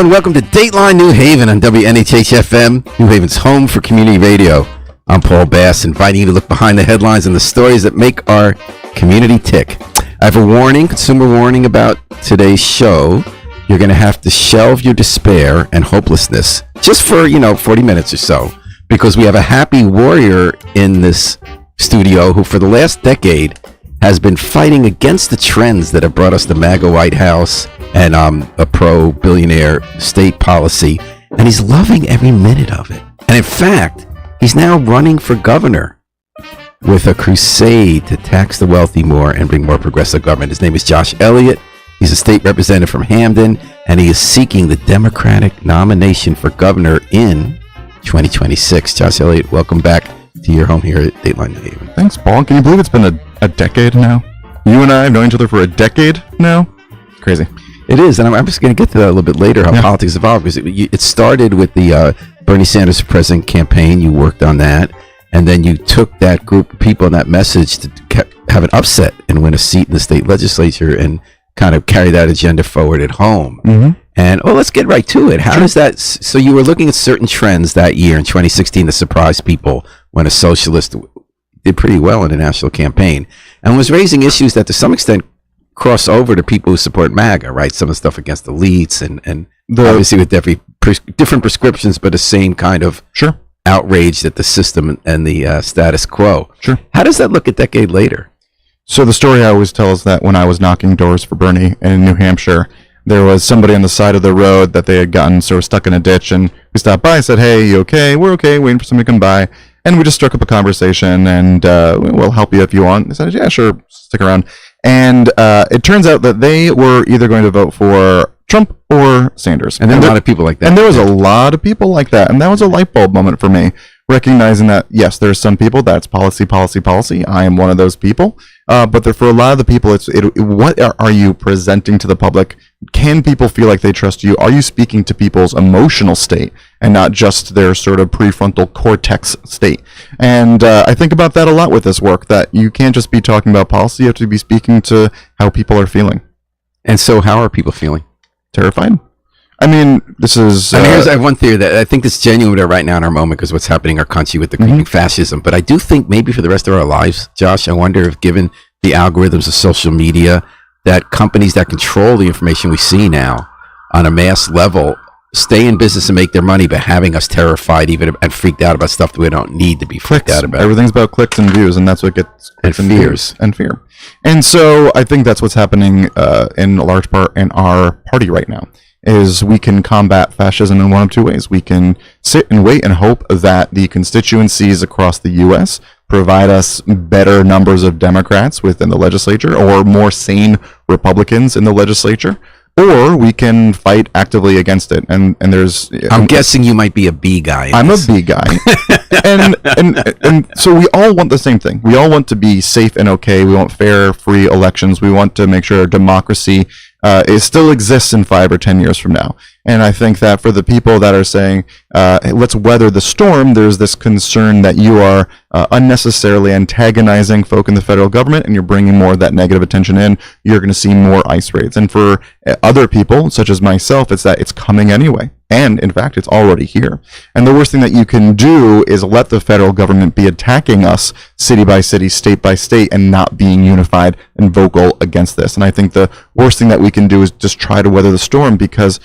Hello and welcome to Dateline New Haven on WNHH-FM, New Haven's home for community radio. I'm Paul Bass, inviting you to look behind the headlines and the stories that make our community tick. I have a warning, consumer warning about today's show. You're going to have to shelve your despair and hopelessness just for, 40 minutes or so, because we have a happy warrior in this studio who for the last decade has been fighting against the trends that have brought us the MAGA White House and a pro-billionaire state policy, and he's loving every minute of it. And in fact, he's now running for governor with a crusade to tax the wealthy more and bring more progressive government. His name is Josh Elliott. He's a state representative from Hamden, and he is seeking the Democratic nomination for governor in 2026. Josh Elliott, welcome back to your home here at Dateline New Haven. Thanks, Paul. Can you believe it's been a decade now? You and I have known each other for a decade now? It's crazy. It is, and I'm just going to get to that a little bit later, how politics evolved, because it started with the Bernie Sanders for president campaign. You worked on that, and then you took that group of people and that message to have an upset and win a seat in the state legislature and kind of carry that agenda forward at home. Mm-hmm. And, let's get right to it. How does that, so you were looking at certain trends that year in 2016 to surprise people when a socialist did pretty well in a national campaign and was raising issues that to some extent cross over to people who support MAGA, right? Some of the stuff against elites and obviously with different prescriptions, but the same kind of outrage at the system and the status quo. Sure. How does that look a decade later? So the story I always tell is that when I was knocking doors for Bernie in New Hampshire, there was somebody on the side of the road that they had gotten sort of stuck in a ditch, and we stopped by and said, "Hey, you okay? We're okay, waiting for somebody to come by." And we just struck up a conversation, and we'll help you if you want. They said, "Yeah, sure, stick around." And it turns out that they were either going to vote for Trump or Sanders. And there were a lot of people like that. And there was a lot of people like that. And that was a light bulb moment for me, recognizing that, yes, there's some people that's policy. I am one of those people. But for a lot of the people, what are you presenting to the public? Can people feel like they trust you? Are you speaking to people's emotional state and not just their sort of prefrontal cortex state? And I think about that a lot with this work, that you can't just be talking about policy. You have to be speaking to how people are feeling. And so how are people feeling? Terrified. I mean, this is... I have one theory that I think is genuine right now in our moment because what's happening in our country with the creeping fascism. But I do think maybe for the rest of our lives, Josh, I wonder if given the algorithms of social media, that companies that control the information we see now on a mass level stay in business and make their money by having us terrified even and freaked out about stuff that we don't need to be freaked out about. Everything's about clicks and views, and that's what gets clicks and fears. And fear. And so I think that's what's happening in a large part in our party right now, is we can combat fascism in one of two ways. We can sit and wait and hope that the constituencies across the U.S. provide us better numbers of Democrats within the legislature or more sane Republicans in the legislature, or we can fight actively against it. And there's... I'm guessing you might be a B guy. I'm a B guy. and so we all want the same thing. We all want to be safe and okay. We want fair, free elections. We want to make sure our democracy it still exists in 5 or 10 years from now. And I think that for the people that are saying, hey, let's weather the storm, there's this concern that you are unnecessarily antagonizing folk in the federal government and you're bringing more of that negative attention in. You're going to see more ICE raids. And for other people, such as myself, it's that it's coming anyway. And in fact, it's already here. And the worst thing that you can do is let the federal government be attacking us city by city, state by state, and not being unified and vocal against this. And I think the worst thing that we can do is just try to weather the storm, because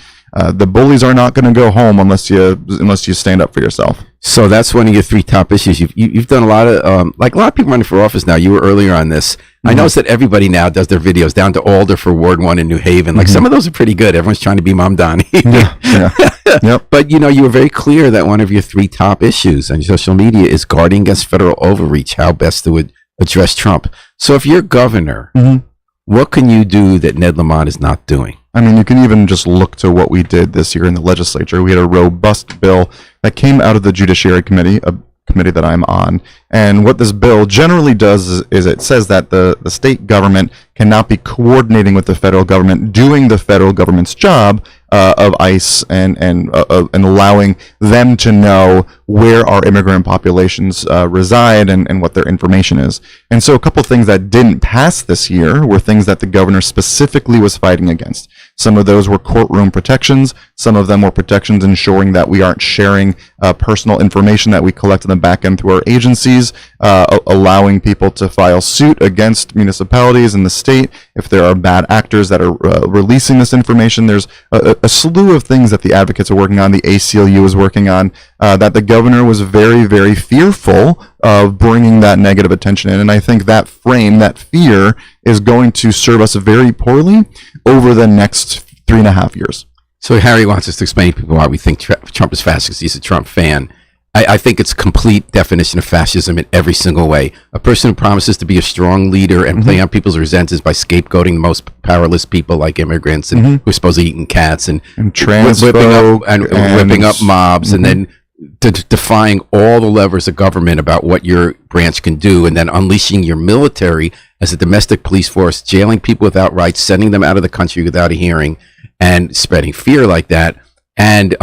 the bullies are not going to go home unless you stand up for yourself. So that's one of your 3 top issues. You've done a lot of like a lot of people running for office now. You were earlier on this. I noticed that everybody now does their videos down to Alder for Ward 1 in New Haven. Like some of those are pretty good. Everyone's trying to be Mom Donnie. Yep. But you were very clear that one of your 3 top issues on social media is guarding against federal overreach. How best to address Trump. So if you're governor, what can you do that Ned Lamont is not doing? I mean, you can even just look to what we did this year in the legislature. We had a robust bill that came out of the Judiciary Committee, a committee that I'm on. And what this bill generally does is it says that the state government cannot be coordinating with the federal government, doing the federal government's job of ICE and allowing them to know where our immigrant populations reside and what their information is. And so a couple things that didn't pass this year were things that the governor specifically was fighting against. Some of those were courtroom protections. Some of them were protections ensuring that we aren't sharing personal information that we collect in the back end through our agencies, allowing people to file suit against municipalities in the state if there are bad actors that are releasing this information. There's a slew of things that the advocates are working on, the ACLU is working on, that the governor was very, very fearful of bringing that negative attention in. And I think that frame, that fear, is going to serve us very poorly over the next 3.5 years. So Harry wants us to explain to people why we think Trump is fascist. He's a Trump fan. I think it's complete definition of fascism in every single way. A person who promises to be a strong leader and play on people's resentments by scapegoating the most powerless people like immigrants and who are supposedly eating cats and trans whipping up mobs and then defying all the levers of government about what your branch can do, and then unleashing your military as a domestic police force, jailing people without rights, sending them out of the country without a hearing, and spreading fear like that, and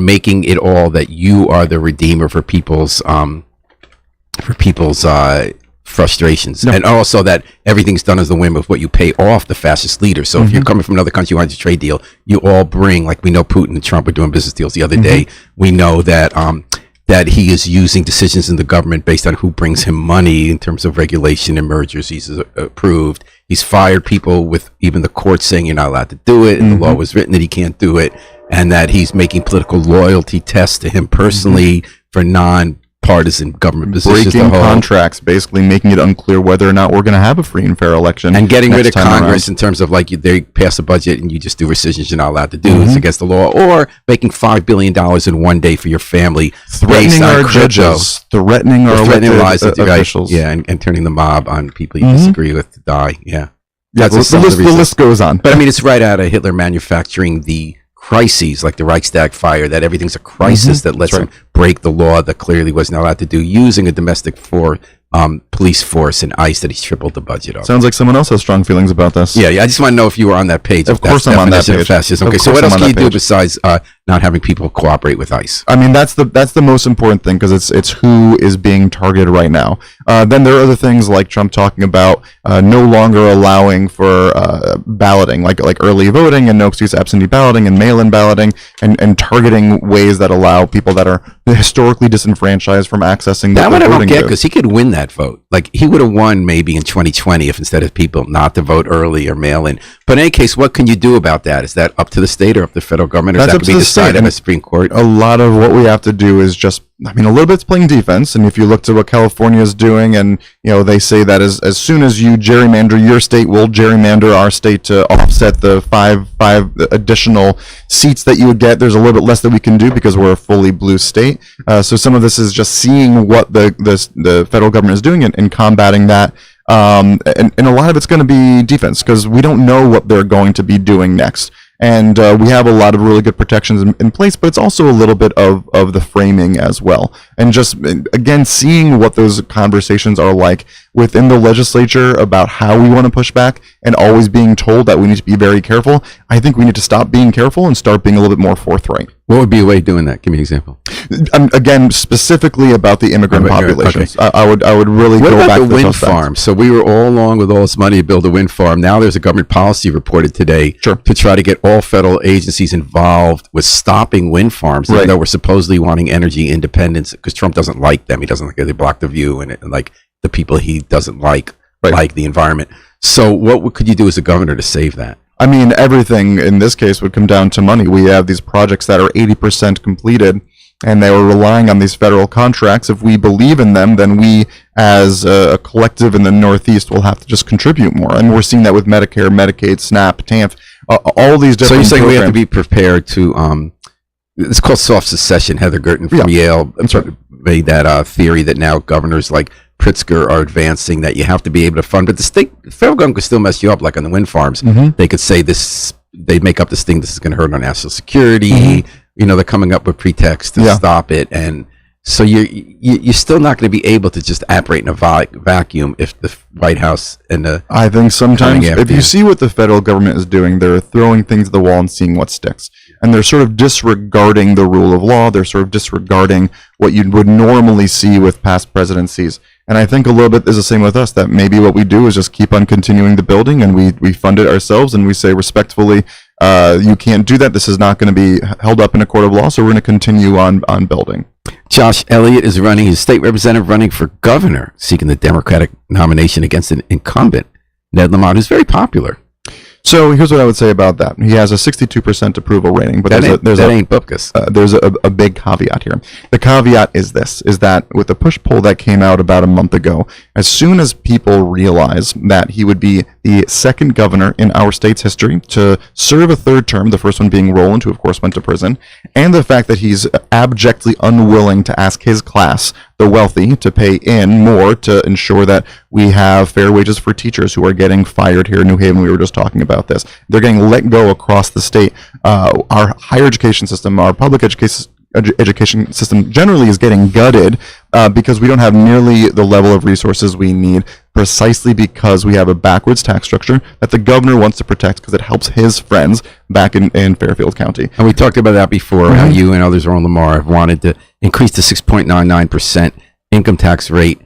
making it all that you are the redeemer for people's frustrations, and also that everything's done as the whim of what you pay off the fascist leader. So if you're coming from another country, you want a trade deal, you all bring, like we know Putin and Trump are doing business deals the other day. We know that that he is using decisions in the government based on who brings him money in terms of regulation and mergers he's approved. He's fired people with even the court saying you're not allowed to do it, and the law was written that he can't do it, and that he's making political loyalty tests to him personally for non-partisan government positions. Breaking contracts, basically making it unclear whether or not we're going to have a free and fair election. And getting rid of Congress in terms of like they pass a budget and you just do rescissions you're not allowed to do. It's against the law. Or making $5 billion in one day for your family. Threatening our judges. Threatening our elected officials. Right. Yeah, and turning the mob on people you disagree with to die. Yeah. That's the list goes on. But I mean, it's right out of Hitler manufacturing the crises like the Reichstag fire, that everything's a crisis that lets him break the law that clearly was not allowed to do, using a domestic police force and ICE that he's tripled the budget of. Sounds like someone else has strong feelings about this. Yeah, I just want to know if you were on that page. Of course I'm on that page. Fascism. Okay, so what else can you do besides not having people cooperate with ICE? I mean, that's the most important thing, because it's who is being targeted right now. Then there are other things like Trump talking about no longer allowing for balloting, like early voting and no excuse absentee balloting and mail-in balloting, and targeting ways that allow people that are historically disenfranchised from accessing that. That I don't get, do. because he could win that vote. Like, he would have won maybe in 2020 if instead of people not to vote early or mail in. But in any case, what can you do about that? Is that up to the state or up to the federal government? Or That's that up could to be the decided state. in the Supreme Court? A lot of what we have to do is just, I mean, a little bit's playing defense. And if you look to what California is doing, and they say that as soon as you gerrymander your state, we'll gerrymander our state to offset the five additional seats that you would get. There's a little bit less that we can do because we're a fully blue state. So some of this is just seeing what the federal government is doing and combating that. And a lot of it's going to be defense, because we don't know what they're going to be doing next. And we have a lot of really good protections in place, but it's also a little bit of the framing as well. And just, again, seeing what those conversations are like within the legislature about how we want to push back, and always being told that we need to be very careful. I think we need to stop being careful and start being a little bit more forthright. What would be a way of doing that? Give me an example. Again, specifically about the immigrant populations. Okay. I would really go back to the wind farm. So we were all along with all this money to build a wind farm. Now there's a government policy reported today to try to get all federal agencies involved with stopping wind farms, even though we're supposedly wanting energy independence, because Trump doesn't like them. He doesn't like they block the view and like the people he doesn't like the environment. So what could you do as a governor to save that? I mean, everything in this case would come down to money. We have these projects that are 80% completed, and they were relying on these federal contracts. If we believe in them, then we, as a collective in the Northeast, will have to just contribute more. And we're seeing that with Medicare, Medicaid, SNAP, TANF, all these different. So you're saying programs. We have to be prepared to. It's called soft secession. Heather Gertten from Yale made that theory that now governors like Pritzker are advancing, that you have to be able to fund, but the federal government could still mess you up, like on the wind farms. They could say this, they'd make up this thing, this is going to hurt our national security. They're coming up with pretext to stop it, and so you're still not going to be able to just operate in a vacuum if the White House and the. I think sometimes if you see what the federal government is doing, they're throwing things at the wall and seeing what sticks. And they're sort of disregarding the rule of law. They're sort of disregarding what you would normally see with past presidencies. And I think a little bit is the same with us, that maybe what we do is just keep on continuing the building, and we fund it ourselves, and we say respectfully, you can't do that. This is not going to be held up in a court of law, so we're going to continue on building. Josh Elliott is running, his state representative running for governor, seeking the Democratic nomination against an incumbent, Ned Lamont, who's very popular. So here's what I would say about that. He has a 62% approval rating, but there's a big caveat here. The caveat is that with the push poll that came out about a month ago, as soon as people realize that he would be the second governor in our state's history to serve a third term, the first one being Rowland, who of course went to prison, and the fact that he's abjectly unwilling to ask his class, the wealthy, to pay in more to ensure that we have fair wages for teachers who are getting fired here in New Haven. We were just talking about this. They're getting let go across the state. Our higher education system, our public education system generally is getting gutted because we don't have nearly the level of resources we need, precisely because we have a backwards tax structure that the governor wants to protect because it helps his friends back in Fairfield County. And we talked about that before, how you and others around Lamar have wanted to increase the 6.99% income tax rate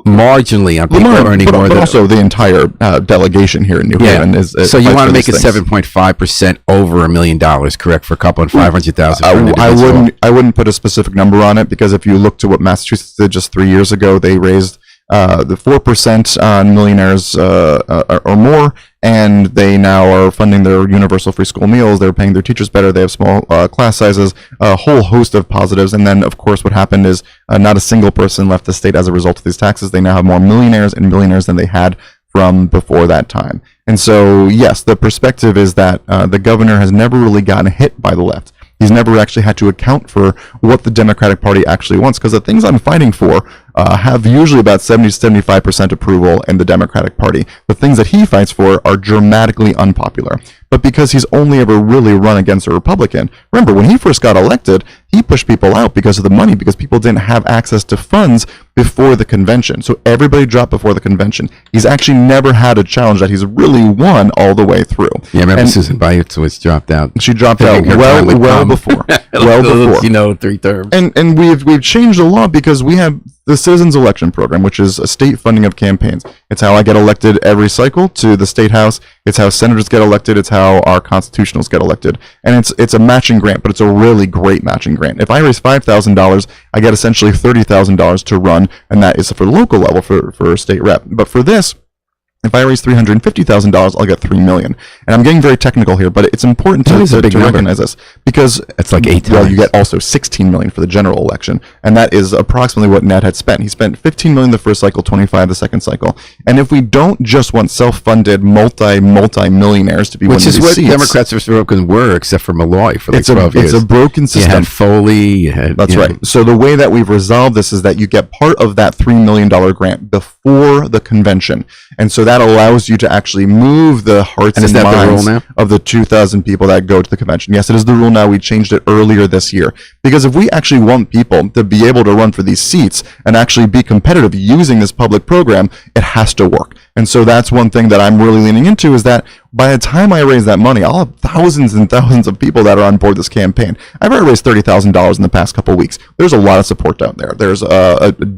marginally on people earning more but than... also the entire delegation here in New Haven is... So you want to make it 7.5% over $1 million, correct, for a couple and 500,000 for an individual? I wouldn't put a specific number on it, because if you look to what Massachusetts did just 3 years ago, they raised the 4% on millionaires or more, and they now are funding their universal free school meals. They're paying their teachers better. They have small class sizes, a whole host of positives. And then, of course, what happened is not a single person left the state as a result of these taxes. They now have more millionaires and millionaires than they had from before that time. And so, yes, the perspective is that the governor has never really gotten hit by the left. He's never actually had to account for what the Democratic Party actually wants, because the things I'm fighting for have usually about 70 to 75% approval in the Democratic Party. The things that he fights for are dramatically unpopular. But because he's only ever really run against a Republican, remember, when he first got elected, he pushed people out because of the money, because people didn't have access to funds before the convention. So everybody dropped before the convention. He's actually never had a challenge that he's really won all the way through. Yeah, remember Susan Bayowitz dropped out. She dropped out well before. Well before. 3 terms. And we've changed the law because we have the Citizens Election Program, which is a state funding of campaigns. It's how I get elected every cycle to the state house. It's how senators get elected. It's how our constitutionals get elected. And it's a matching grant, but it's a really great matching grant. If I raise $5,000, I get essentially $30,000 to run, and that is for the local level for state rep. But for this, if I raise $350,000, I'll get $3 million. And I'm getting very technical here, but it's important to recognize this, because it's like 8 times. Well, you get also $16 million for the general election, and that is approximately what Ned had spent. He spent $15 million the first cycle, $25 the second cycle. And if we don't just want self-funded multi-millionaires to be winning these seats, which is what Democrats versus Republicans were, except for Malloy for like 12 years. It's a broken system. You had Foley. That's right. So the way that we've resolved this is that you get part of that $3 million grant before the convention, and so that allows you to actually move the hearts and minds of the 2,000 people that go to the convention. Yes, it is the rule now. We changed it earlier this year, because if we actually want people to be able to run for these seats and actually be competitive using this public program, it has to work. And so that's one thing that I'm really leaning into, is that by the time I raise that money, I'll have thousands and thousands of people that are on board this campaign. I've already raised $30,000 in the past couple of weeks. There's a lot of support out there. There's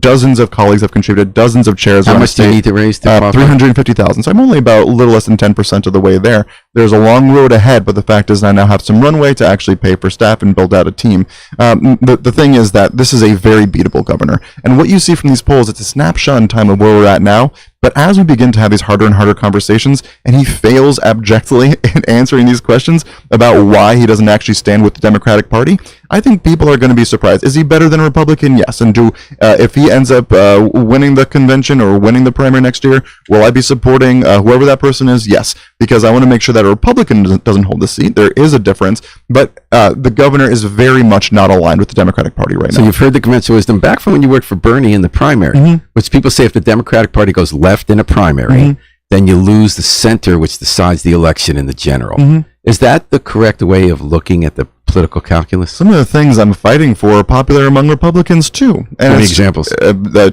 dozens of colleagues have contributed, dozens of chairs. How much do you need to raise? $350,000. So I'm only about a little less than 10% of the way there. There's a long road ahead, but the fact is I now have some runway to actually pay for staff and build out a team. The thing is that this is a very beatable governor. And what you see from these polls, it's a snapshot in time of where we're at now. But as we begin to have these harder and harder conversations, and he fails abjectly in answering these questions about why he doesn't actually stand with the Democratic Party, I think people are going to be surprised. Is he better than a Republican? Yes. And if he ends up winning the convention or winning the primary next year, will I be supporting whoever that person is? Yes, because I want to make sure that a Republican doesn't hold the seat. There is a difference, but the governor is very much not aligned with the Democratic Party right now. So you've heard the conventional wisdom back from when you worked for Bernie in the primary, which people say if the Democratic Party goes left in a primary, then you lose the center, which decides the election in the general. Is that the correct way of looking at the political calculus? Some of the things I'm fighting for are popular among Republicans too. And Any examples?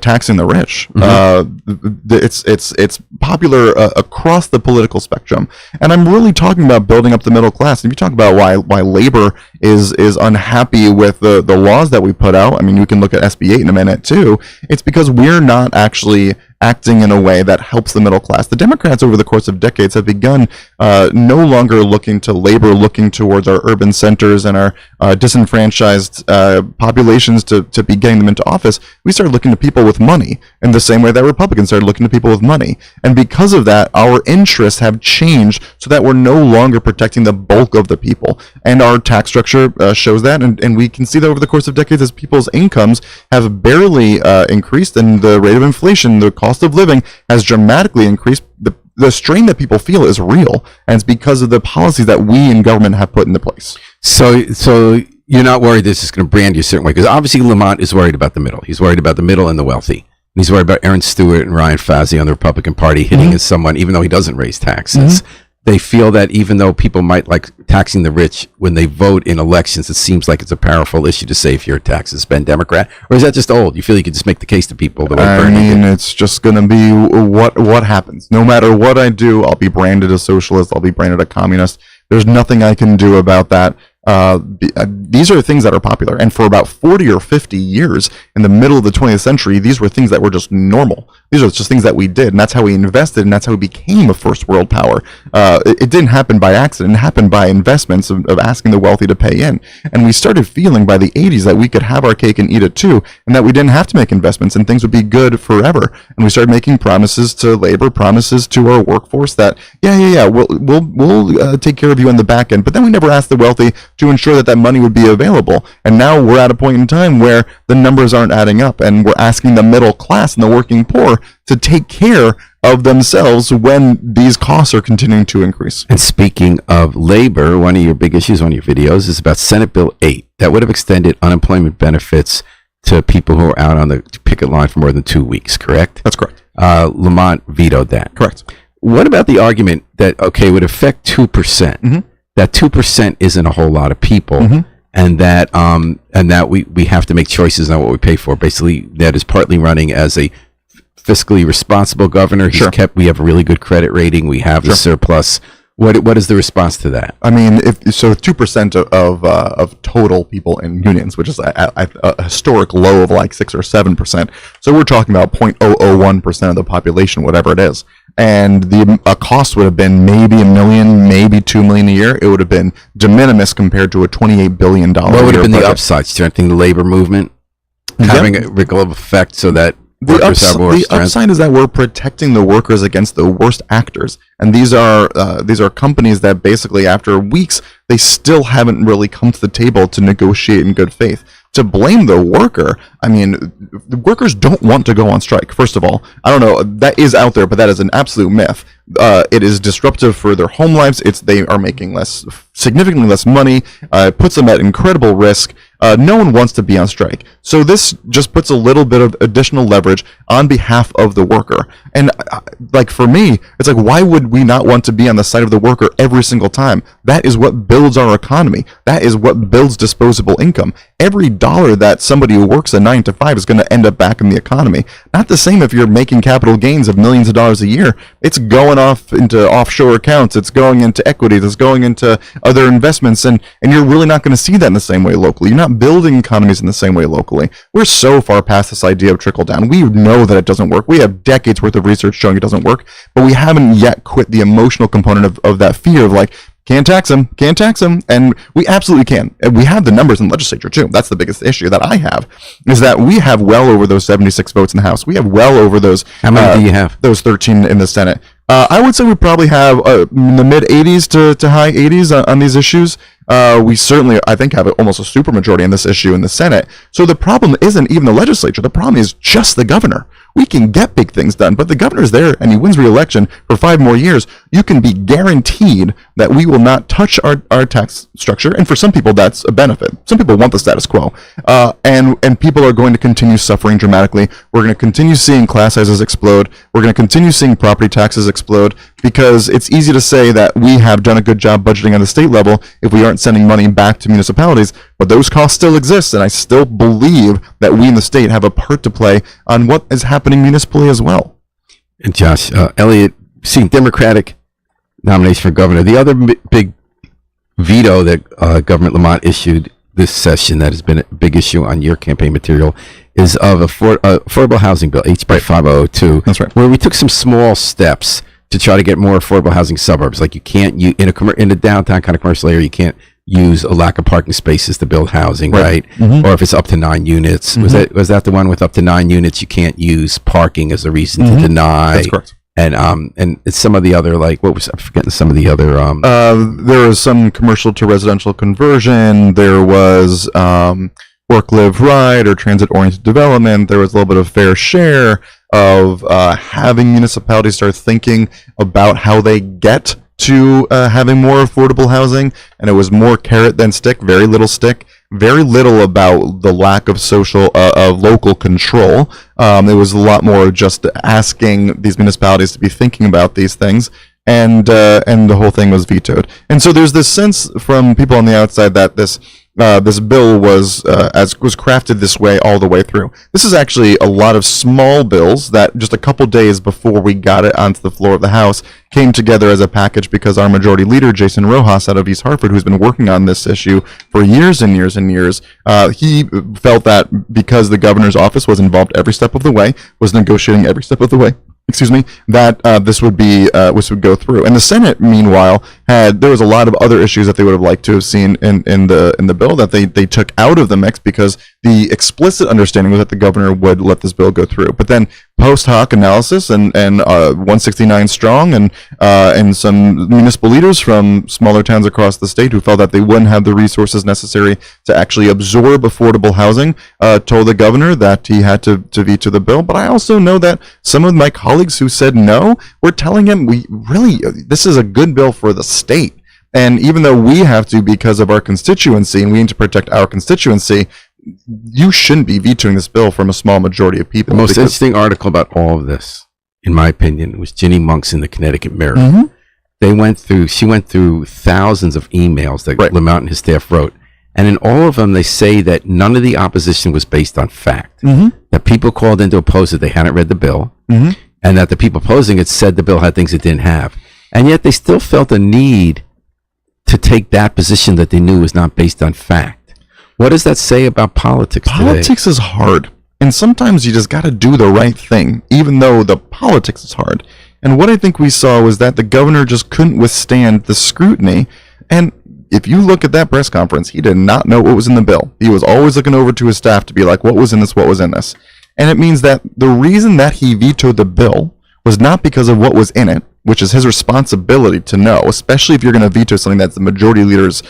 Taxing the rich. It's popular across the political spectrum, and I'm really talking about building up the middle class. If you talk about why labor is unhappy with the laws that we put out, I mean, you can look at SB 8 in a minute too. It's because we're not actually acting in a way that helps the middle class. The Democrats over the course of decades have begun no longer looking to labor, looking towards our urban centers and our disenfranchised populations to be getting them into office. We started looking to people with money in the same way that Republicans started looking to people with money. And because of that, our interests have changed so that we're no longer protecting the bulk of the people. And our tax structure shows that. And we can see that over the course of decades as people's incomes have barely increased, and the rate of inflation, the cost of living has dramatically increased. The strain that people feel is real, and it's because of the policies that we in government have put into place. So you're not worried this is going to brand you a certain way? Because obviously Lamont is worried about the middle. He's worried about the middle and the wealthy. And he's worried about Aaron Stewart and Ryan Fazio on the Republican Party hitting as someone, even though he doesn't raise taxes. They feel that even though people might like taxing the rich, when they vote in elections, it seems like it's a powerful issue to say if your taxes spend Democrat. Or is that just old? You feel you can just make the case to people the way Bernie did? It's just going to be what happens. No matter what I do, I'll be branded a socialist. I'll be branded a communist. There's nothing I can do about that. These are things that are popular. And for about 40 or 50 years in the middle of the 20th century, these were things that were just normal. These are just things that we did. And that's how we invested. And that's how we became a first world power. It didn't happen by accident. It happened by investments of asking the wealthy to pay in. And we started feeling by the 80s that we could have our cake and eat it too. And that we didn't have to make investments and things would be good forever. And we started making promises to labor, promises to our workforce that, we'll take care of you on the back end. But then we never asked the wealthy to ensure that that money would be available. And now we're at a point in time where the numbers aren't adding up, and we're asking the middle class and the working poor to take care of themselves when these costs are continuing to increase. And speaking of labor, one of your big issues on your videos is about Senate Bill 8 that would have extended unemployment benefits to people who are out on the picket line for more than 2 weeks, correct? That's correct. Lamont vetoed that. Correct. What about the argument that, okay, would affect 2%? That 2% isn't a whole lot of people, and that we have to make choices on what we pay for. Basically, that is partly running as a fiscally responsible governor. We have a really good credit rating. We have the surplus. What is the response to that? I mean, if 2% of total people in unions, which is a historic low of like 6 or 7%. So we're talking about 0.001% of the population, whatever it is. And the cost would have been maybe $1 million, maybe $2 million a year. It would have been de minimis compared to a $28 billion. What would have been the upside? Strengthening the labor movement, having a ripple effect so that workers have more strength? The upside is that we're protecting the workers against the worst actors, and these are companies that basically after weeks they still haven't really come to the table to negotiate in good faith. To blame the worker, I mean, the workers don't want to go on strike. First of all, I don't know, that is out there, but that is an absolute myth. It is disruptive for their home lives. They are making significantly less money. It puts them at incredible risk. No one wants to be on strike. So this just puts a little bit of additional leverage on behalf of the worker. And like for me, it's like, why would we not want to be on the side of the worker every single time? That is what builds our economy. That is what builds disposable income. Every dollar that somebody who works a 9 to 5 is going to end up back in the economy. Not the same if you're making capital gains of millions of dollars a year. It's going off into offshore accounts. It's going into equities. It's going into other investments. And you're really not going to see that in the same way locally. You're not building economies in the same way locally. We're so far past this idea of trickle down. We know that it doesn't work. We have decades worth of research showing it doesn't work, but we haven't yet quit the emotional component of that fear of like, can't tax them. And we absolutely can. And we have the numbers in the legislature too. That's the biggest issue that I have, is that we have well over those 76 votes in the House. We have well over those. How many do you have? Those 13 in the Senate. I would say we probably have in the mid 80s to high 80s on these issues. We certainly, I think, have almost a supermajority on this issue in the Senate. So the problem isn't even the legislature. The problem is just the governor. We can get big things done, but the governor's there and he wins re-election for 5 more years. You can be guaranteed that we will not touch our tax structure. And for some people, that's a benefit. Some people want the status quo. And people are going to continue suffering dramatically. We're going to continue seeing class sizes explode. We're going to continue seeing property taxes explode, because it's easy to say that we have done a good job budgeting on the state level if we aren't sending money back to municipalities, but those costs still exist, and I still believe that we in the state have a part to play on what is happening municipally as well. And Josh, Elliott, seeing Democratic nomination for governor, the other big veto that Governor Lamont issued this session that has been a big issue on your campaign material is of affordable housing bill, HB 5002. That's right. Where we took some small steps to try to get more affordable housing suburbs. Like you can't in a downtown kind of commercial area, you can't use a lack of parking spaces to build housing, right? Or if it's up to 9 units, was that the one with up to 9 units? You can't use parking as a reason to deny. That's correct. And it's some of the other, like, what was, I'm forgetting some of the other. There was some commercial to residential conversion. There was work, live, ride, or transit-oriented development. There was a little bit of fair share of having municipalities start thinking about how they get to having more affordable housing, and it was more carrot than stick, very little about the lack of local control. It was a lot more just asking these municipalities to be thinking about these things, and the whole thing was vetoed. And so there's this sense from people on the outside that this bill was crafted this way all the way through. This is actually a lot of small bills that just a couple days before we got it onto the floor of the House came together as a package because our majority leader, Jason Rojas out of East Hartford, who's been working on this issue for years and years and years, he felt that because the governor's office was involved every step of the way, was negotiating every step of the way, that this would go through. And the Senate, meanwhile, there was a lot of other issues that they would have liked to have seen in the bill that they took out of the mix because the explicit understanding was that the governor would let this bill go through. But then post hoc analysis and 169 strong and some municipal leaders from smaller towns across the state who felt that they wouldn't have the resources necessary to actually absorb affordable housing told the governor that he had to veto the bill. But I also know that some of my colleagues who said no were telling him this is a good bill for the state. And even though we have to because of our constituency and we need to protect our constituency, you shouldn't be vetoing this bill from a small majority of people. The most interesting article about all of this, in my opinion, was Ginny Monk's in the Connecticut Mirror. She went through thousands of emails that Lamont and his staff wrote. And in all of them, they say that none of the opposition was based on fact. That people called in to oppose it, they hadn't read the bill. And that the people opposing it said the bill had things it didn't have. And yet they still felt a need to take that position that they knew was not based on fact. What does that say about politics today? Politics is hard. And sometimes you just got to do the right thing, even though the politics is hard. And what I think we saw was that the governor just couldn't withstand the scrutiny. And if you look at that press conference, he did not know what was in the bill. He was always looking over to his staff to be like, what was in this, what was in this? And it means that the reason that he vetoed the bill was not because of what was in it, which is his responsibility to know, especially if you're going to veto something that's the majority leader's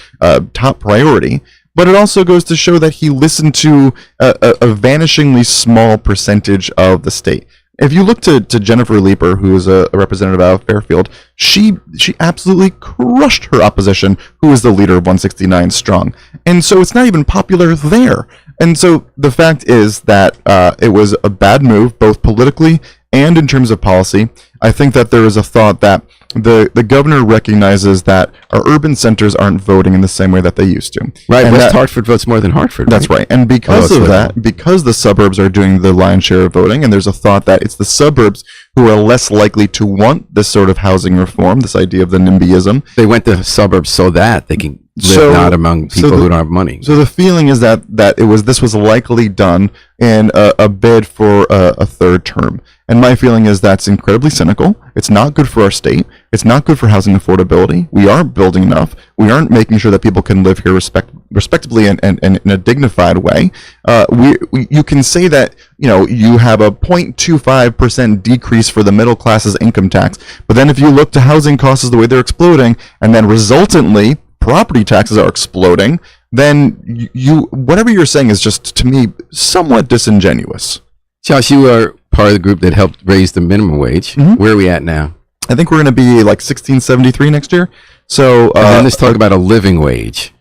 top priority. But it also goes to show that he listened to a vanishingly small percentage of the state. If you look to Jennifer Leeper, who is a representative out of Fairfield, she absolutely crushed her opposition, who is the leader of 169 Strong. And so it's not even popular there. And so the fact is that it was a bad move, both politically and in terms of policy. I think that there is a thought that the governor recognizes that our urban centers aren't voting in the same way that they used to. Right, and West Hartford votes more than Hartford. That's right. And because of that, because the suburbs are doing the lion's share of voting, and there's a thought that it's the suburbs who are less likely to want this sort of housing reform, this idea of the NIMBYism. They went to suburbs so that they can live not among people who don't have money. So the feeling is that this was likely done in a bid for a third term. And my feeling is that's incredibly cynical. It's not good for our state. It's not good for housing affordability. We aren't building enough. We aren't making sure that people can live here respectably and in a dignified way. You can say that you have a 0.25% decrease for the middle class's income tax, but then if you look to housing costs the way they're exploding, and then resultantly property taxes are exploding, then whatever you're saying is just, to me, somewhat disingenuous. Josh, you are part of the group that helped raise the minimum wage. Where are we at now? I think we're going to be like $16.73 next year. So and then let's talk about a living wage.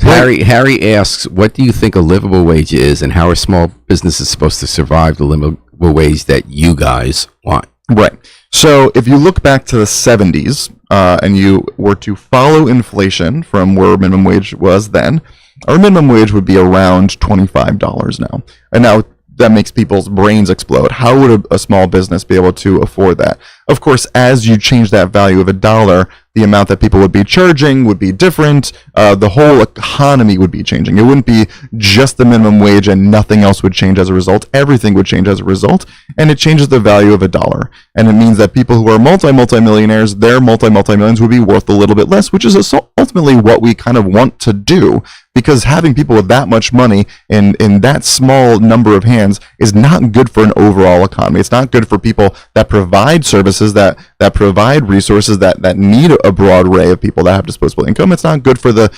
Harry asks, what do you think a livable wage is, and how are small businesses supposed to survive the livable wage that you guys want? Right. So if you look back to the 70s and you were to follow inflation from where minimum wage was then, our minimum wage would be around $25 now. And now that makes people's brains explode. How would a small business be able to afford that? Of course, as you change that value of $1, the amount that people would be charging would be different. The whole economy would be changing. It wouldn't be just the minimum wage and nothing else would change as a result. Everything would change as a result, and it changes the value of a dollar. And it means that people who are multi-millionaires, their multi-millions would be worth a little bit less, which is ultimately what we kind of want to do. Because having people with that much money in that small number of hands is not good for an overall economy. It's not good for people that provide services, that provide resources, that need a broad array of people that have disposable income. It's not good for the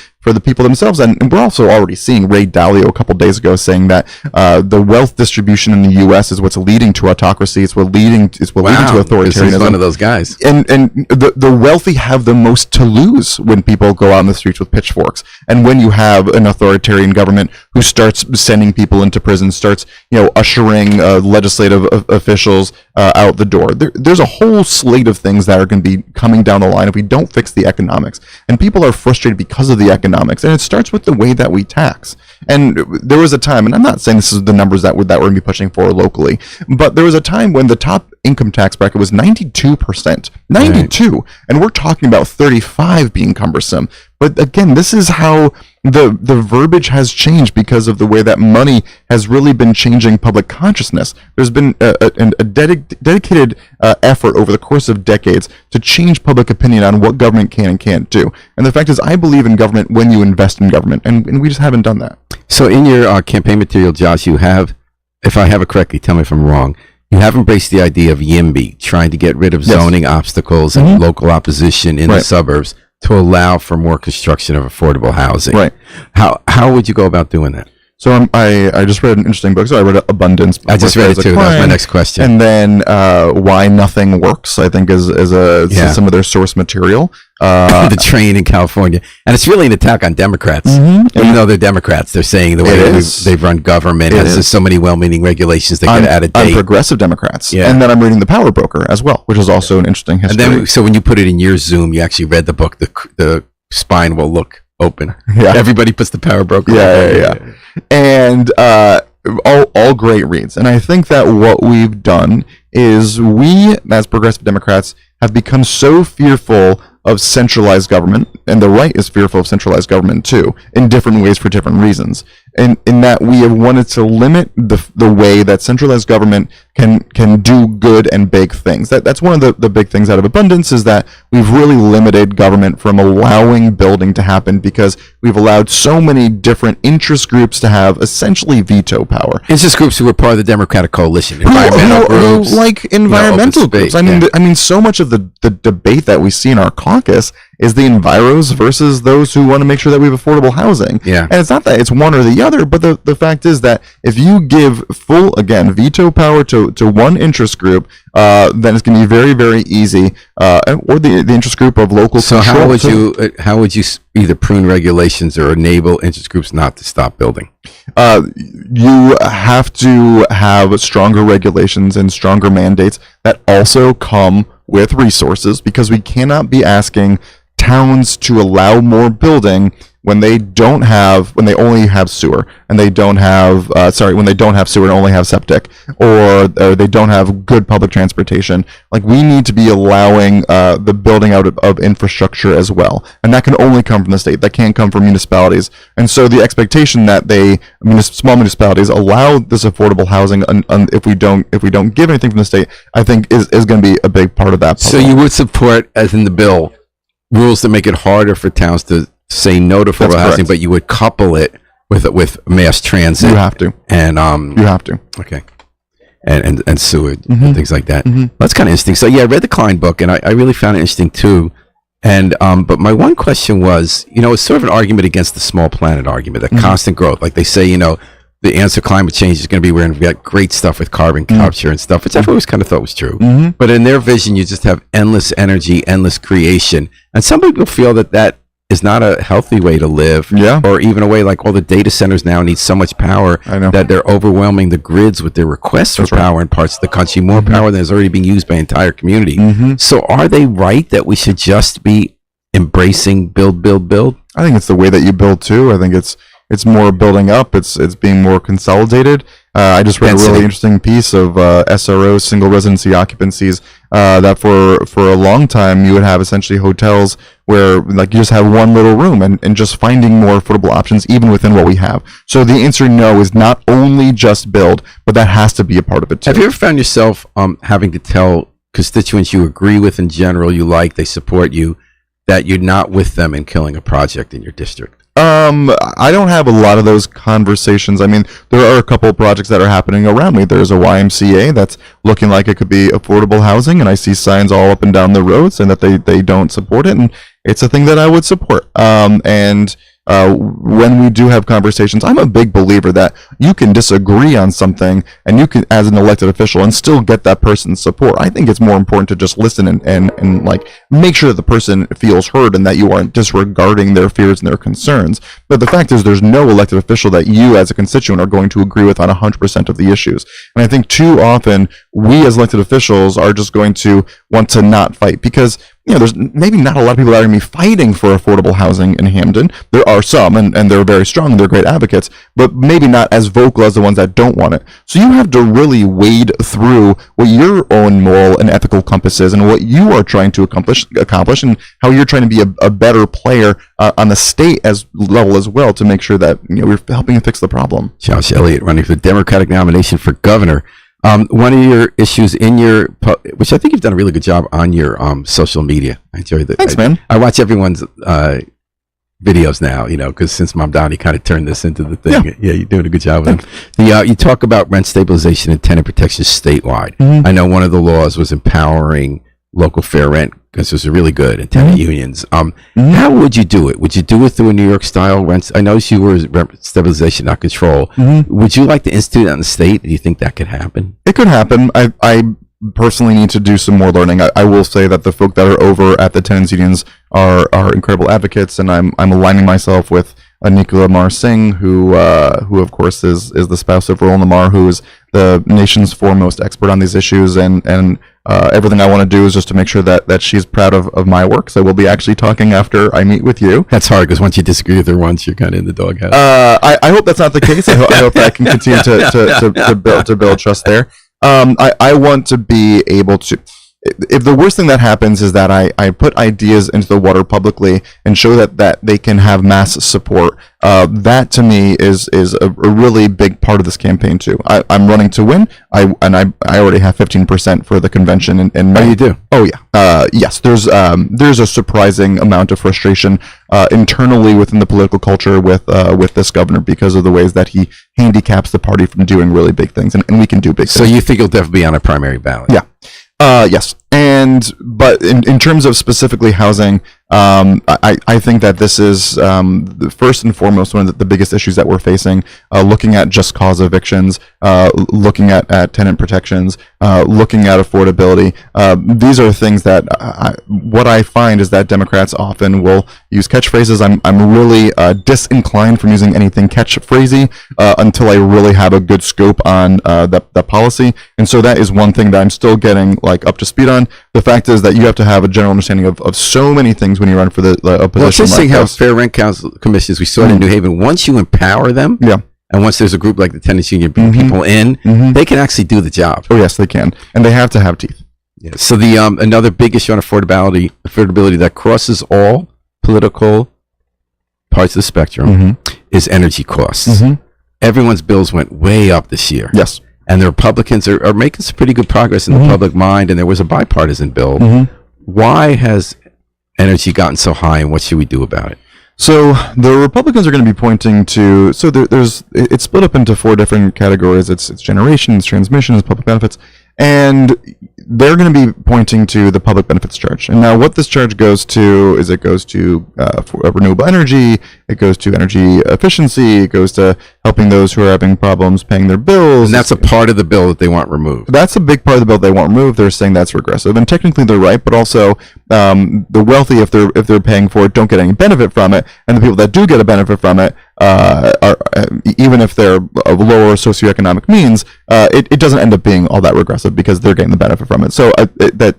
people themselves. And we're also already seeing Ray Dalio a couple days ago saying that the wealth distribution in the U.S. is what's leading to autocracy. It's what leading to authoritarianism. He's one of those guys. And the wealthy have the most to lose when people go out in the streets with pitchforks. And when you have an authoritarian government who starts sending people into prison, starts ushering legislative officials out the door. There's a whole slate of things that are going to be coming down the line if we don't fix the economics. And people are frustrated because of the economics. And it starts with the way that we tax. And there was a time, and I'm not saying this is the numbers that we're going to be pushing for locally, but there was a time when the top income tax bracket was 92%. 92. Right. And we're talking about 35 being cumbersome. But again, this is how the verbiage has changed because of the way that money has really been changing public consciousness. There's been a dedicated effort over the course of decades to change public opinion on what government can and can't do. And the fact is, I believe in government when you invest in government, and we just haven't done that. So in your campaign material, Josh, you have, if I have it correctly, tell me if I'm wrong, you have embraced the idea of YIMBY, trying to get rid of zoning obstacles and local opposition in the suburbs to allow for more construction of affordable housing. Right. How would you go about doing that? So I just read an interesting book. So I read Abundance. I just read it too. That's my next question. And then Why Nothing Works, I think, is some of their source material. The train in California. And it's really an attack on Democrats. Even though they're Democrats, they're saying the way they've run government has so many well-meaning regulations that get out of date. On progressive Democrats. Yeah. And then I'm reading The Power Broker as well, which is also an interesting history. And then, so when you put it in your Zoom, you actually read the book, the spine will look open. Yeah. Everybody puts The Power Broker. Yeah. And all great reads. And I think that what we've done is we, as progressive Democrats, have become so fearful of centralized government, and the right is fearful of centralized government too, in different ways for different reasons. And in that we have wanted to limit the way that centralized government can do good and big things. That's one of the big things out of Abundance, is that we've really limited government from allowing building to happen because we've allowed so many different interest groups to have essentially veto power. Interest groups who were part of the Democratic coalition, environmental groups, like environmental groups. I mean, so much of the debate that we see in our caucus is the enviros versus those who want to make sure that we have affordable housing. Yeah. And it's not that it's one or the other, but the fact is that if you give full, again, veto power to one interest group, then it's going to be very, very easy, or the interest group of local control. So how would you either prune regulations or enable interest groups not to stop building? You have to have stronger regulations and stronger mandates that also come with resources, because we cannot be asking towns to allow more building when they only have sewer and they don't have when they don't have sewer and only have septic, or they don't have good public transportation. Like, we need to be allowing the building out of infrastructure as well, and that can only come from the state. That can't come from municipalities. And so the expectation that small municipalities allow this affordable housing, if we don't give anything from the state, I think is going to be a big part of that puzzle. So you would support, as in the bill, rules that make it harder for towns to say no to affordable housing, but you would couple it with mass transit. You have to. And you have to. Okay. And sewage and things like that. That's kind of interesting. So yeah, I read the Klein book, and I really found it interesting too. And but my one question was, it's sort of an argument against the small planet argument, that constant growth. Like they say, the answer to climate change is going to be we're going to get great stuff with carbon capture and stuff, which I've always kind of thought was true. But in their vision, you just have endless energy, endless creation. And some people feel that is not a healthy way to live. Yeah. Or even a way, like all the data centers now need so much power that they're overwhelming the grids with their requests for power in parts of the country, more power than is already being used by an entire community. So are they right that we should just be embracing build? I think it's the way that you build too. I think it's It's more building up. It's being more consolidated. I just read a really interesting piece of SRO, single residency occupancies, that for a long time you would have essentially hotels where like you just have one little room and just finding more affordable options even within what we have. So the answer no is not only just build, but that has to be a part of it too. Have you ever found yourself having to tell constituents you agree with in general, you like, they support you, that you're not with them in killing a project in your district? I don't have a lot of those conversations. I mean, there are a couple of projects that are happening around me. There's a YMCA that's looking like it could be affordable housing, and I see signs all up and down the road saying that they don't support it, and it's a thing that I would support. When we do have conversations, I'm a big believer that you can disagree on something and you can, as an elected official, and still get that person's support. I think it's more important to just listen and like make sure that the person feels heard and that you aren't disregarding their fears and their concerns. But the fact is there's no elected official that you as a constituent are going to agree with on 100% of the issues. And I think too often we as elected officials are just going to want to not fight because there's maybe not a lot of people that are going to be fighting for affordable housing in Hamden. There are some, and they're very strong, and they're great advocates, but maybe not as vocal as the ones that don't want it. So you have to really wade through what your own moral and ethical compass is and what you are trying to accomplish and how you're trying to be a better player on the state level as well to make sure that we're helping to fix the problem. Josh Elliott running for the Democratic nomination for governor. One of your issues in your, which I think you've done a really good job on your social media. I enjoy that. Thanks, man. I watch everyone's videos now, because since Mom Donnie kind of turned this into the thing. Yeah, you're doing a good job with them. You talk about rent stabilization and tenant protection statewide. Mm-hmm. I know one of the laws was empowering local fair rent because those are really good and tenant unions. How would you do it? Would you do it through a New York style rent? I know you were rent stabilization, not control. Would you like to institute that in the state? Do you think that could happen? It could happen. I personally need to do some more learning. I will say that the folk that are over at the tenants unions are incredible advocates, and I'm aligning myself with Nicola Mar Singh, who of course is the spouse of Roland Lamar, who is the nation's foremost expert on these issues, and everything I want to do is just to make sure that she's proud of my work. So we'll be actually talking after I meet with you. That's hard because once you disagree with her once, you're kind of in the doghouse. I hope that's not the case. I hope that I can continue to build trust there. I want to be able to. If the worst thing that happens is that I put ideas into the water publicly and show that they can have mass support, that to me is a really big part of this campaign too. I'm running to win. I already have 15% for the convention in May. Oh, you do? Oh yeah. Yes. There's a surprising amount of frustration internally within the political culture with this governor because of the ways that he handicaps the party from doing really big things, and we can do big things. So you think you'll definitely be on a primary ballot? Yeah. Yes. But in terms of specifically housing, I think that this is the first and foremost one of the biggest issues that we're facing, looking at just cause evictions, looking at tenant protections, looking at affordability. These are things that what I find is that Democrats often will use catchphrases. I'm really disinclined from using anything catchphrasy until I really have a good scope on the policy. And so that is one thing that I'm still getting up to speed on. The fact is that you have to have a general understanding of so many things when you run for the position. Well, it's interesting how fair rent council commissions, we saw it in New Haven. Once you empower them, and once there's a group like the tenants union, bring people in, they can actually do the job. Oh yes, they can, and they have to have teeth. Yeah. So the another big issue on affordability that crosses all political parts of the spectrum is energy costs. Everyone's bills went way up this year. Yes. And the Republicans are making some pretty good progress in the public mind, and there was a bipartisan bill. Why has energy gotten so high, and what should we do about it? So the Republicans are going to be pointing to, it's split up into 4 different categories. It's generation, it's transmission, it's public benefits, and they're going to be pointing to the public benefits charge. And now what this charge goes to is it goes to renewable energy, it goes to energy efficiency, it goes to helping those who are having problems paying their bills. And that's a part of the bill that they want removed. That's a big part of the bill they want removed. They're saying that's regressive. And technically they're right, but also the wealthy, if they're paying for it, don't get any benefit from it. And the people that do get a benefit from it, are even if they're of lower socioeconomic means, it doesn't end up being all that regressive because they're getting the benefit from it. So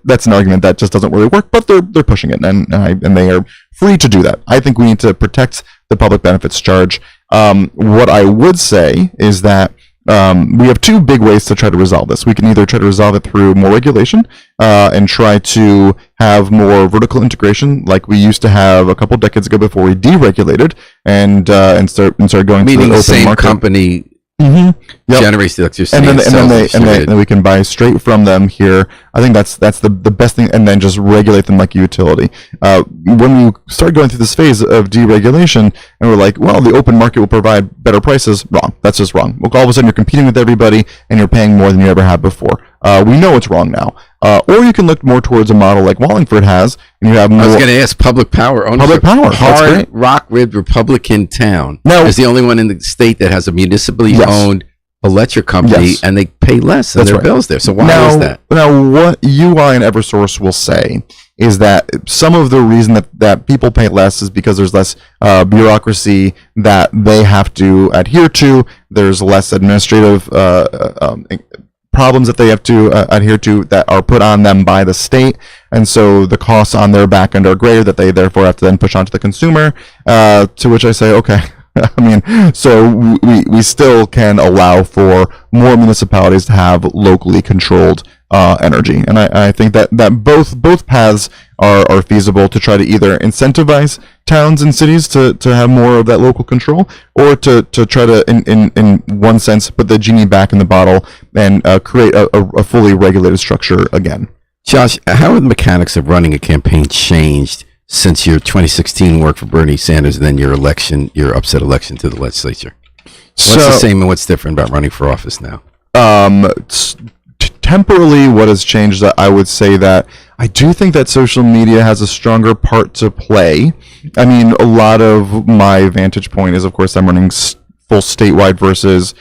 that's an argument that just doesn't really work, but they're pushing it, and they are free to do that. I think we need to protect the public benefits charge. What I would say is that we have two big ways to try to resolve this. We can either try to resolve it through more regulation and try to have more vertical integration, like we used to have a couple decades ago before we deregulated and started going to the open same market. Company generates the electricity, and then we can buy straight from them here. I think that's the best thing, and then just regulate them like a utility. When we start going through this phase of deregulation, and we're like, well, the open market will provide better prices. Wrong. That's just wrong. All of a sudden, you're competing with everybody, and you're paying more than you ever have before. We know it's wrong now. Or you can look more towards a model like Wallingford has, and you have more. I was going to ask public power ownership. Public power. Hard Rock Ridge Republican town is the only one in the state that has a municipally owned electric company, and they pay less than their bills there. So why is that? Now, what UI and Eversource will say is that some of the reason that people pay less is because there's less bureaucracy that they have to adhere to. There's less administrative problems that they have to adhere to that are put on them by the state, and so the costs on their back end are greater that they therefore have to then push onto the consumer, to which I say, okay. I mean, so we still can allow for more municipalities to have locally controlled energy, and I think that both paths are feasible to try to either incentivize towns and cities to have more of that local control, or to try to in one sense put the genie back in the bottle and create a fully regulated structure again. Josh, how have the mechanics of running a campaign changed since your 2016 work for Bernie Sanders and then your upset election to the legislature? What's the same and what's different about running for office now? Temporarily, what has changed, I would say that I do think that social media has a stronger part to play. I mean, a lot of my vantage point is, of course, I'm running full statewide versus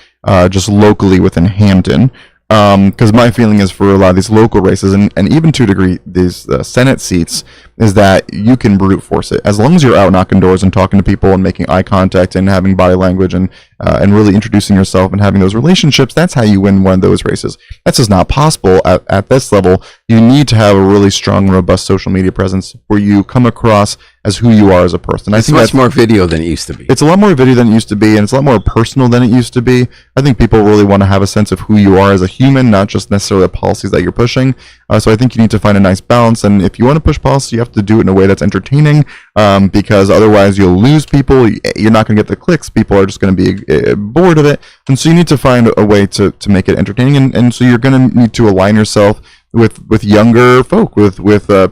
just locally within Hampton. Because my feeling is for a lot of these local races, and even to a degree, these Senate seats, is that you can brute force it. As long as you're out knocking doors and talking to people and making eye contact and having body language and really introducing yourself and having those relationships, that's how you win one of those races. That's just not possible at this level. You need to have a really strong, robust social media presence where you come across as who you are as a person. It's much more video than it used to be. It's a lot more video than it used to be, and it's a lot more personal than it used to be. I think people really want to have a sense of who you are as a human, not just necessarily the policies that you're pushing. So I think you need to find a nice balance, and if you want to push policy, you have to do it in a way that's entertaining, because otherwise you'll lose people. You're not going to get the clicks. People are just going to be bored of it, and so you need to find a way to make it entertaining, and so you're going to need to align yourself with younger folk, with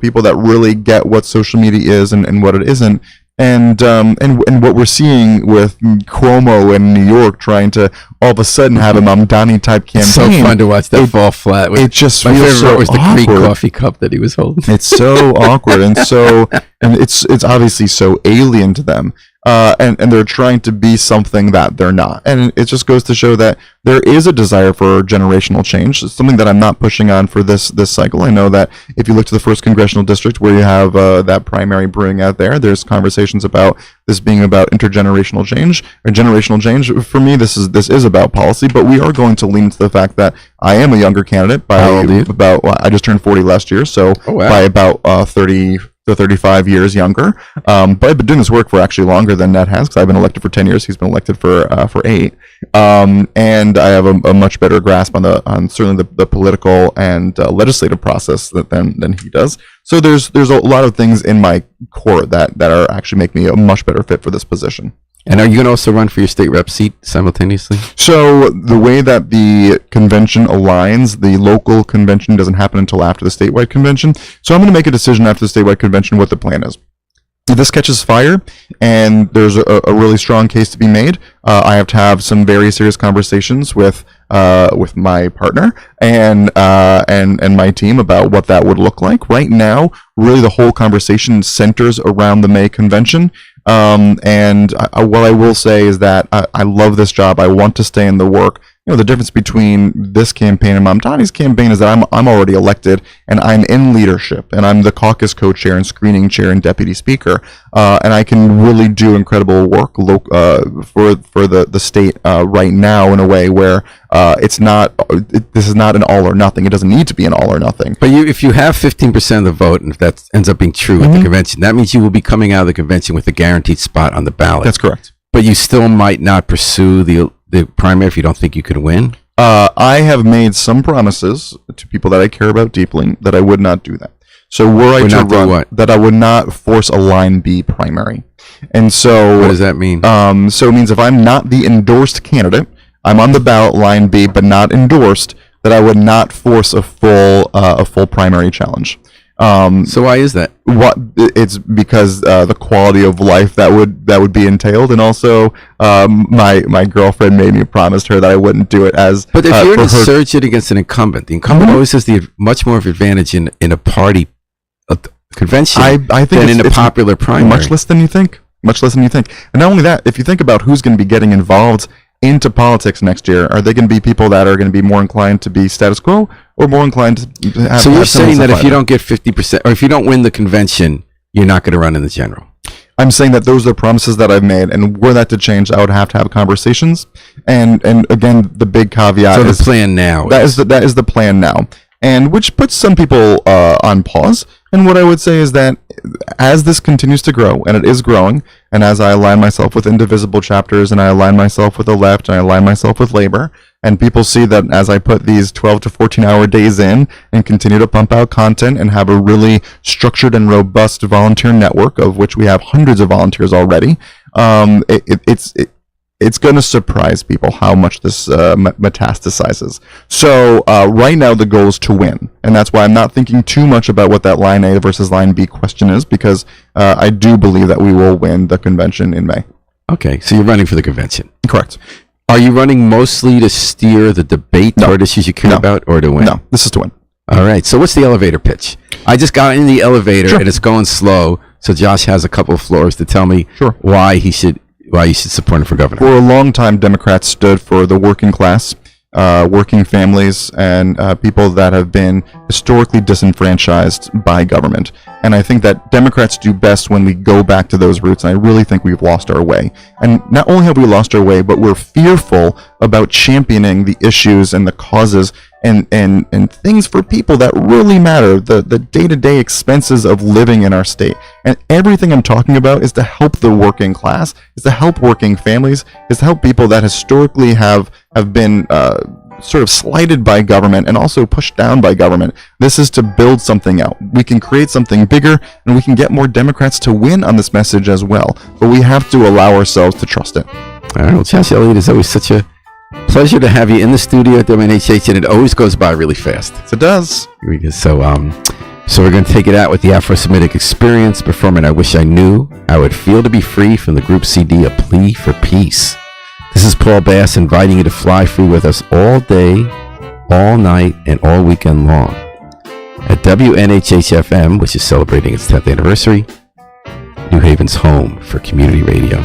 people that really get what social media is and what it isn't. And what we're seeing with Cuomo in New York trying to all of a sudden have a Mamdani type campaign. It's so fun to watch that fall flat. It just my feels favorite so was the awkward. Greek coffee cup that he was holding. It's so awkward, and it's obviously so alien to them. And they're trying to be something that they're not. And it just goes to show that there is a desire for generational change. It's something that I'm not pushing on for this cycle. I know that if you look to the 1st Congressional District where you have that primary brewing out there, there's conversations about this being about intergenerational change or generational change. For me, this is about policy, but we are going to lean into the fact that I am a younger candidate by I just turned 40 last year, so by about 30 to 35 years younger. But I've been doing this work for actually longer than Ned has, because I've been elected for 10 years. He's been elected for 8. And I have a much better grasp on certainly the political and legislative process than he does. So there's a lot of things in my core that are actually make me a much better fit for this position. And are you going to also run for your state rep seat simultaneously? So the way that the convention aligns, the local convention doesn't happen until after the statewide convention. So I'm going to make a decision after the statewide convention what the plan is. If this catches fire and there's a really strong case to be made, I have to have some very serious conversations with my partner and my team about what that would look like. Right now, really the whole conversation centers around the May convention. And what I will say is that I love this job. I want to stay in the work. You know, the difference between this campaign and Mamdani's campaign is that I'm already elected and I'm in leadership and I'm the caucus co-chair and screening chair and deputy speaker. And I can really do incredible work for the state right now in a way where this is not an all or nothing. It doesn't need to be an all or nothing. But if you have 15% of the vote, and if that ends up being true at the convention, that means you will be coming out of the convention with a guaranteed spot on the ballot. That's correct. But you still might not pursue the primary if you don't think you could win? I have made some promises to people that I care about deeply that I would not do that. So were I to run, that I would not force a Line B primary. And so... What does that mean? So it means if I'm not the endorsed candidate, I'm on the ballot Line B but not endorsed, that I would not force a full primary challenge. So why is that? It's because the quality of life that would be entailed, and also my girlfriend made me promised her that I wouldn't do it as. But if you're an insurgent against an incumbent, the incumbent always has the much more of advantage in a party convention I think than in a popular primary. Much less than you think. Much less than you think. And not only that, if you think about who's going to be getting involved into politics next year, are they going to be people that are going to be more inclined to be status quo or more inclined to have... So you're saying that if you don't get 50%, or if you don't win the convention, you're not going to run in the general? I'm saying that those are the promises that I've made, and were that to change, I would have to have conversations. And again, the big caveat is... So the plan now that is the plan now. And which puts some people on pause. And what I would say is that as this continues to grow, and it is growing, and as I align myself with indivisible chapters, and I align myself with the left, and I align myself with labor, and people see that as I put these 12 to 14-hour days in and continue to pump out content and have a really structured and robust volunteer network, of which we have hundreds of volunteers already, it's going to surprise people how much this metastasizes. So right now the goal is to win. And that's why I'm not thinking too much about what that Line A versus Line B question is, because I do believe that we will win the convention in May. Okay, so you're running for the convention. Correct. Are you running mostly to steer the debate toward issues you care about, or to win? No, this is to win. All right, so what's the elevator pitch? I just got in the elevator, and it's going slow, so Josh has a couple of floors to tell me why you should support him for governor. For a long time, Democrats stood for the working class, working families, and people that have been historically disenfranchised by government. And I think that Democrats do best when we go back to those roots, and I really think we've lost our way. And not only have we lost our way, but we're fearful about championing the issues and the causes and things for people that really matter, the day-to-day expenses of living in our state. And everything I'm talking about is to help the working class, is to help working families, is to help people that historically have been sort of slighted by government and also pushed down by government. This is to build something out. We can create something bigger, and we can get more Democrats to win on this message as well. But we have to allow ourselves to trust it. All right, well, Josh Elliott, is always such a pleasure to have you in the studio at WNHH, and it always goes by really fast. It does. So we're going to take it out with the Afro-Semitic Experience performing I Wish I Knew How It Would Feel to Be Free from the group CD A Plea for Peace. This is Paul Bass inviting you to fly free with us all day, all night, and all weekend long at WNHH-FM, which is celebrating its 10th anniversary, New Haven's home for community radio.